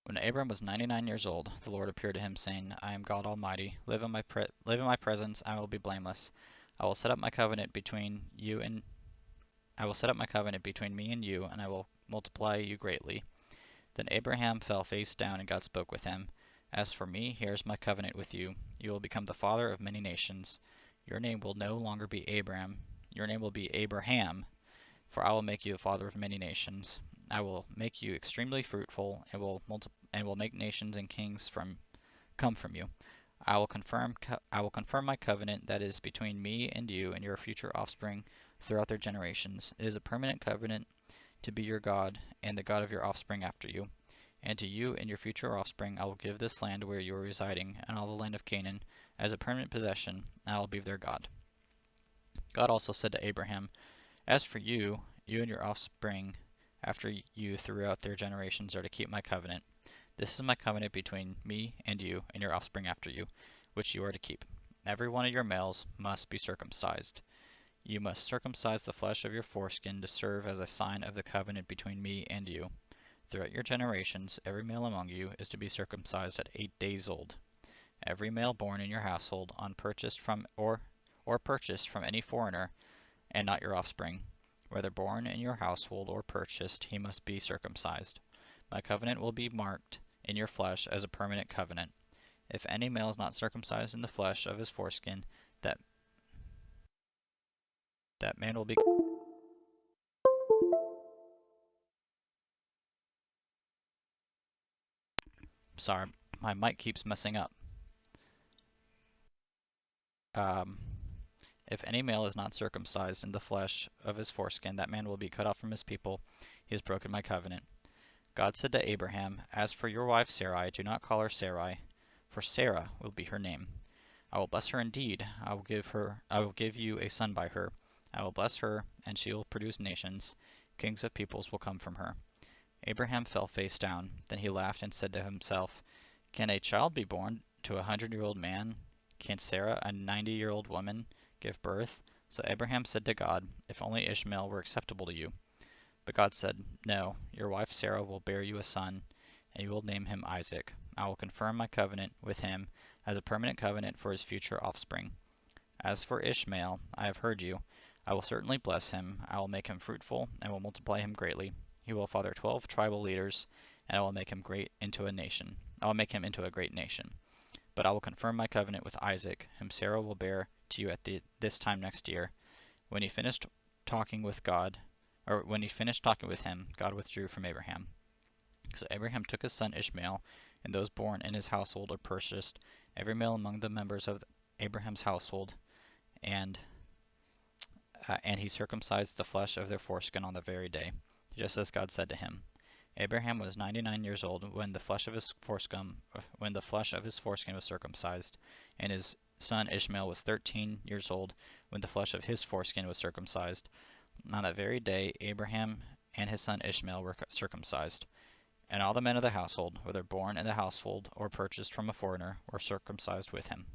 When Abram was 99 years old, the Lord appeared to him, saying, I am God Almighty. Live in my presence, and I will be blameless. I will set up my covenant between you and I will set up my covenant between me and you, and I will multiply you greatly. Then Abraham fell face down, and God spoke with him. As for me, here is my covenant with you. You will become the father of many nations. Your name will no longer be Abram. Your name will be Abraham, for I will make you the father of many nations. I will make you extremely fruitful, and will make nations and kings come from you. I will confirm my covenant that is between me and you and your future offspring throughout their generations. It is a permanent covenant to be your God and the God of your offspring after you. And to you and your future offspring I will give this land where you are residing, and all the land of Canaan, as a permanent possession, and I will be their God. God also said to Abraham, As for you, you and your offspring after you throughout their generations are to keep my covenant. This is my covenant between me and you and your offspring after you, which you are to keep. Every one of your males must be circumcised. You must circumcise the flesh of your foreskin to serve as a sign of the covenant between me and you. Throughout your generations, every male among you is to be circumcised at 8 days old. Every male born in your household, or purchased from any foreigner, and not your offspring, whether born in your household or purchased, he must be circumcised. My covenant will be marked in your flesh as a permanent covenant. If any male is not circumcised in the flesh of his foreskin, that that man will be sorry, my mic keeps messing up. Um, if any male is not circumcised in the flesh of his foreskin, that man will be cut off from his people. He has broken my covenant. God said to Abraham, As for your wife Sarai, do not call her Sarai, for Sarah will be her name. I will bless her indeed. I will give you a son by her. I will bless her, and she will produce nations. Kings of peoples will come from her. Abraham fell face down. Then he laughed and said to himself, Can a child be born to a 100-year-old man? Can Sarah, a 90-year-old woman, give birth? So Abraham said to God, If only Ishmael were acceptable to you. But God said, No, your wife Sarah will bear you a son, and you will name him Isaac. I will confirm my covenant with him as a permanent covenant for his future offspring. As for Ishmael, I have heard you. I will certainly bless him. I will make him fruitful, and will multiply him greatly. He will father 12 tribal leaders, and I will make him great into a nation. I will make him into a great nation. But I will confirm my covenant with Isaac, whom Sarah will bear to you at this time next year. When he finished talking with God, or when he finished talking with him, God withdrew from Abraham. So Abraham took his son Ishmael, and those born in his household or purchased, every male among the members of Abraham's household, and and he circumcised the flesh of their foreskin on the very day, just as God said to him. Abraham was 99 years old when the flesh of his foreskin was circumcised, and his son Ishmael was 13 years old when the flesh of his foreskin was circumcised. On that very day Abraham and his son Ishmael were circumcised. And all the men of the household, whether born in the household or purchased from a foreigner, were circumcised with him.